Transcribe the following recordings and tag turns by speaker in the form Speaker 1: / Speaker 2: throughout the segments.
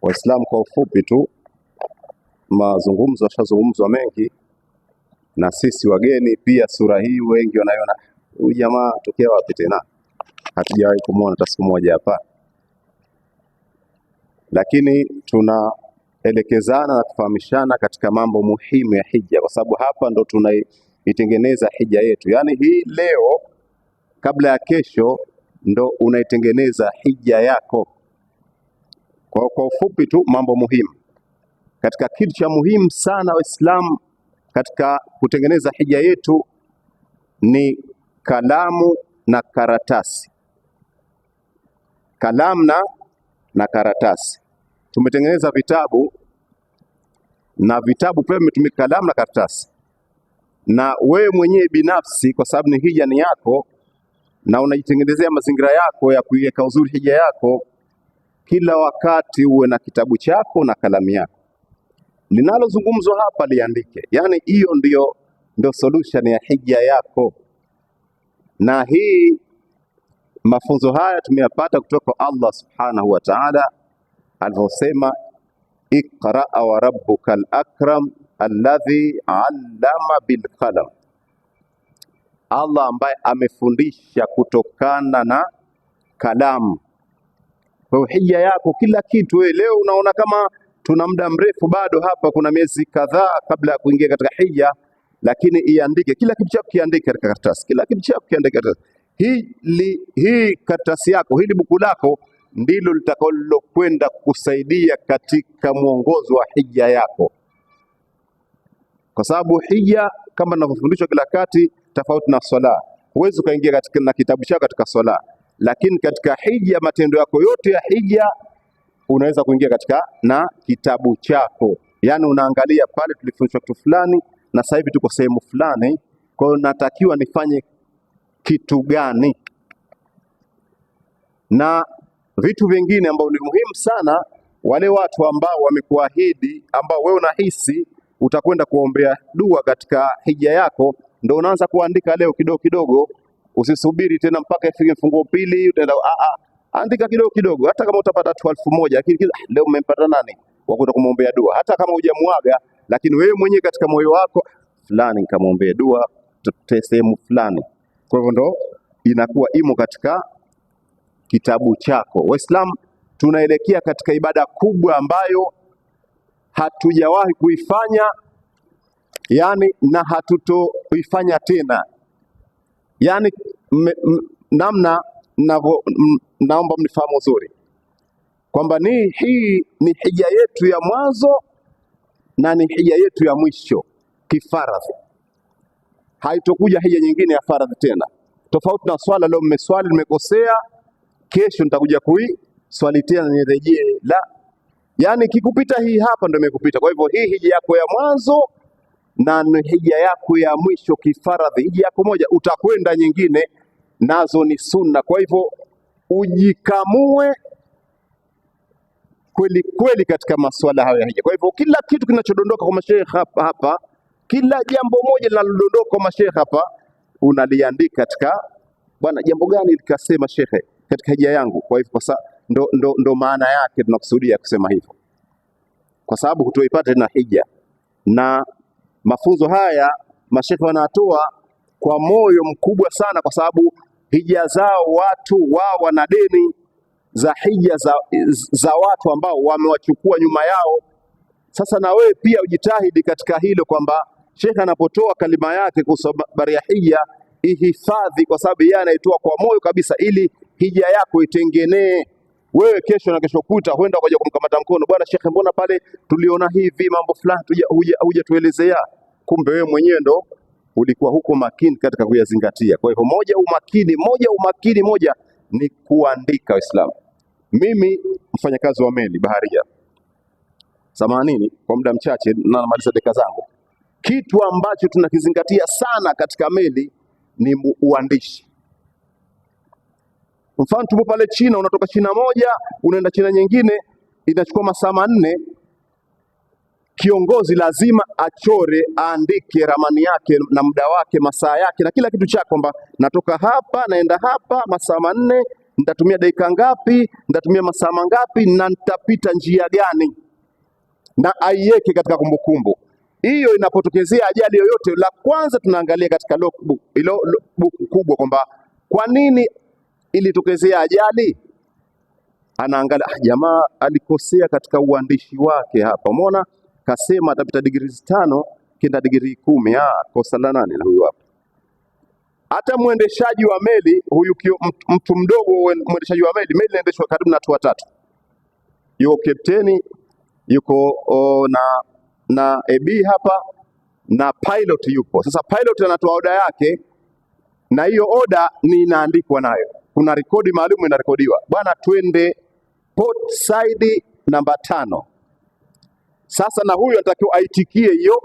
Speaker 1: Waislamu kwa ufupi tu, mazungumzo yashazungumzwa mengi na sisi wageni pia. Sura hii wengi wanaiona huyu jamaa tokea wapi tena, hatujawahi kumuona hata siku moja hapa, lakini tunaelekezana na kufahamishana katika mambo muhimu ya hija, kwa sababu hapa ndo tunaitengeneza hija yetu. Yaani hii leo kabla ya kesho ndo unaitengeneza hija yako. Kwa ufupi tu, mambo muhimu katika kitu cha muhimu sana Waislamu katika kutengeneza hija yetu ni kalamu na karatasi. Kalamu na karatasi. Tumetengeneza vitabu na vitabu pia vimetumika kalamu na karatasi, na wewe mwenyewe binafsi, kwa sababu ni hija ni yako na unajitengenezea mazingira yako ya kuiweka uzuri hija yako, kila wakati uwe na kitabu chako na kalamu yako. Linalozungumzwa hapa liandike, yaani hiyo ndio solution ya hija yako. Na hii mafunzo haya tumeyapata kutoka kwa Allah subhanahu wa ta'ala alivyosema, iqra wa rabbukal akram alladhi allama bil qalam. Allah ambaye amefundisha kutokana na kalamu. Kwa hija yako kila kitu, wewe leo unaona kama tuna muda mrefu bado hapa, kuna miezi kadhaa kabla ya kuingia katika hija, lakini iandike kila kitu chako, kiandike katika karatasi, kila kitu chako kiandike karatasi. Hii karatasi yako, hili buku lako ndilo litakalokwenda kusaidia katika mwongozo wa hija yako, kwa sababu hija kama ninavyofundishwa kila kati, tofauti na swala. Huwezi ukaingia katika na kitabu chako katika swala, lakini katika hija matendo yako yote ya hija unaweza kuingia katika na kitabu chako. Yaani unaangalia pale, tulifundishwa kitu fulani na sasa hivi tuko sehemu fulani, kwa hiyo natakiwa nifanye kitu gani, na vitu vingine ambavyo ni muhimu sana. Wale watu ambao wamekuahidi, ambao wewe unahisi utakwenda kuombea dua katika hija yako, ndio unaanza kuandika leo kidogo kidogo. Usisubiri tena mpaka ifike mfungo pili utaenda. Andika kidogo kidogo, hata kama utapata tu 1000, lakini leo umempata nani wa kwenda kumwombea dua, hata kama hujamuaga, lakini wewe mwenyewe katika moyo wako, fulani nikamwombea dua sehemu fulani. Kwa hivyo ndo inakuwa imo katika kitabu chako. Waislamu tunaelekea katika ibada kubwa ambayo hatujawahi kuifanya, yani na hatutoifanya tena. Yani namna naomba mnifahamu uzuri kwamba hii ni hija yetu ya mwanzo na ni hija yetu ya mwisho kifaradhi. Haitokuja hija nyingine ya faradhi tena, tofauti na swala. Leo mmeswali mmekosea, kesho nitakuja kuiswali tena nirejee. La, yani kikupita hii hapa ndio imekupita. Kwa hivyo hii hija yako ya mwanzo na hija yako ya mwisho kifaradhi, hija yako moja, utakwenda nyingine nazo ni sunna. Kwa hivyo ujikamue kweli kweli katika masuala hayo ya hija. Kwa hivyo kila kitu kinachodondoka kwa masheikh hapa, kila jambo moja linalodondoka kwa masheikh hapa unaliandika katika, bwana jambo gani likasema shekhe katika hija yangu. Kwa hivyo ndo maana yake tunakusudia kusema hivyo, kwa sababu hutoipata na hija. Na mafunzo haya masheikh wanatoa kwa moyo mkubwa sana, kwa sababu hija zao watu wao wana deni za hija za watu ambao wamewachukua nyuma yao. Sasa na wewe pia ujitahidi katika hilo, kwamba shekhe anapotoa kalima yake kuhusu habari ya hija ihifadhi, kwa sababu yeye anaitoa kwa moyo kabisa, ili hija yako itengenee. Wewe kesho na kesho kuta huenda ukaja kumkamata mkono, bwana shekhe, mbona pale tuliona hivi mambo fulani hujatuelezea. Kumbe wewe mwenyewe ndo ulikuwa huko makini katika kuyazingatia. Kwa hivyo moja umakini ni kuandika. Waislamu, mimi mfanyakazi wa meli baharia 80 kwa muda mchache na namaliza dakika zangu, kitu ambacho tunakizingatia sana katika meli ni uandishi. Mfano tupo pale China, unatoka China moja unaenda China nyingine, inachukua masaa 4. Kiongozi lazima achore, aandike ramani yake na muda wake, masaa yake na kila kitu chake, kwamba natoka hapa naenda hapa masaa 4, nitatumia dakika ngapi, nitatumia masaa mangapi, na nitapita njia gani, na aiweke katika kumbukumbu. Hiyo inapotokezea ajali yoyote, la kwanza tunaangalia katika logbook, ilo logbook kubwa, kwamba kwa nini ilitokezea ajali. Anaangalia, jamaa alikosea katika uandishi wake hapa, umeona kasema atapita degree 5 kenda degree 10. Kosa la nani na huyu hapa? Hata mwendeshaji wa meli huyu, mtu mdogo mwendeshaji wa meli inaendeshwa karibu na watu watatu, yuko kapteni, yuko na AB hapa, na pilot yupo. Sasa pilot anatoa oda yake, na hiyo oda ni inaandikwa nayo, kuna rekodi maalum inarekodiwa, bwana twende port side namba 5. Sasa na huyu anatakiwa aitikie hiyo,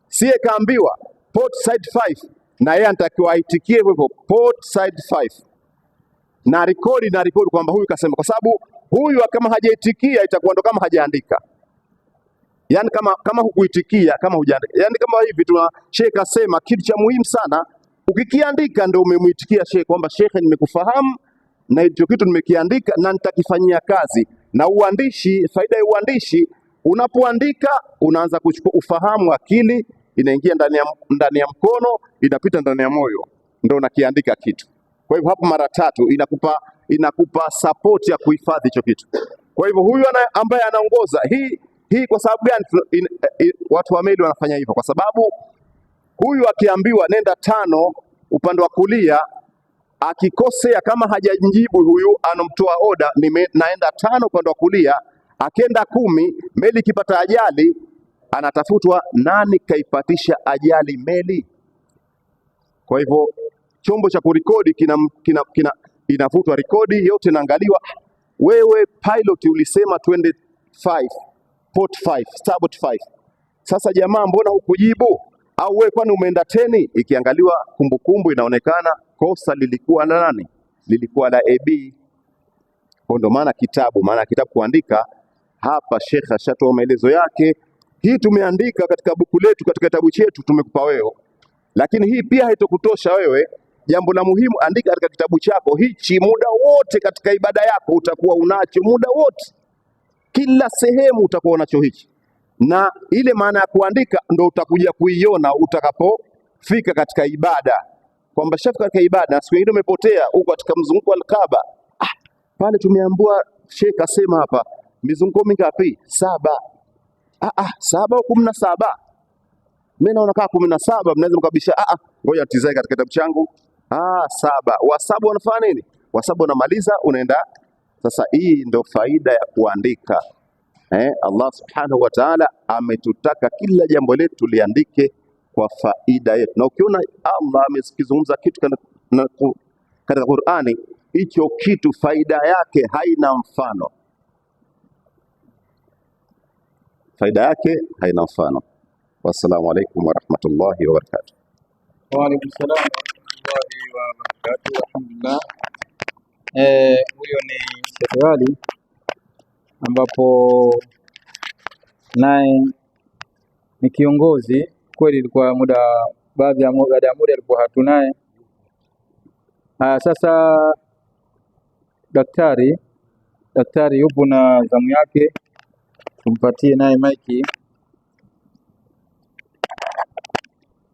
Speaker 1: siye kaambiwa port side 5, na yeye anatakiwa aitikie hivyo port side 5, na rekodi kwamba huyu kasema, kwa sababu huyu kama hajaitikia itakuwa ndo kama hajaandika. Yani kama hukuitikia, kama hujaandika, yani kama hivi tuna Sheikh kasema kitu cha muhimu sana, ukikiandika ndio umemuitikia Sheikh kwamba Sheikh, nimekufahamu na hicho kitu nimekiandika na nitakifanyia kazi. Na uandishi, faida ya uandishi, unapoandika unaanza kuchukua ufahamu, akili inaingia ndani ya mkono, inapita ndani ya moyo, ndio unakiandika kitu. Kwa hivyo hapo mara 3 inakupa support ya kuhifadhi hicho kitu. Kwa hivyo huyu ambaye anaongoza hii kwa sababu gani watu wa meli wanafanya hivyo? Kwa sababu huyu akiambiwa nenda 5 upande wa kulia, akikosea kama hajajibu huyu anomtoa oda naenda 5 upande wa kulia, akenda 10, meli ikipata ajali anatafutwa nani kaipatisha ajali meli. Kwa hivyo chombo cha kurekodi inavutwa rekodi yote, inaangaliwa, wewe pilot ulisema twende 5 port 5 starboard 5, sasa jamaa mbona hukujibu? Au wewe kwani umeenda 10? Ikiangaliwa kumbukumbu inaonekana kosa lilikuwa la nani? Lilikuwa la AB. Ndio maana kitabu kuandika hapa, Sheikh ashatoa maelezo yake. Hii tumeandika katika buku letu, katika kitabu chetu tumekupa wewe, lakini hii pia haitokutosha wewe. Jambo la muhimu, andika katika kitabu chako hichi, muda wote katika ibada yako utakuwa unacho, muda wote, kila sehemu utakuwa unacho hichi. Na ile maana ya kuandika ndo utakuja kuiona utakapofika katika ibada, kwamba shafika katika ibada. Siku nyingine umepotea huko katika mzunguko wa Kaaba, pale tumeambiwa Sheikh asema hapa mizunguko mingapi? 7. 7 au 17? Mimi naona kama 17. Mnaweza mkabisha, ngoja nitizame katika kitabu changu. 7. Wasabu wanafanya nini? Wasabu wanamaliza, unaenda. Sasa hii ndo faida ya kuandika. Allah subhanahu wa ta'ala ametutaka kila jambo letu liandike kwa faida yetu, na ukiona Allah amekizungumza kitu katika Qur'ani, hicho kitu faida yake haina mfano, faida yake haina mfano. Wassalamu alaikum warahmatullahi wabarakatuh.
Speaker 2: Wa alaikum salam warahmatullahi wabarakatuh. Alhamdulillah. Huyo ni Sheikh Ali, ambapo naye ni kiongozi kweli. Ilikuwa baada ya muda alikuwa hatunaye. Sasa daktari yupo na zamu yake, tumpatie naye maiki.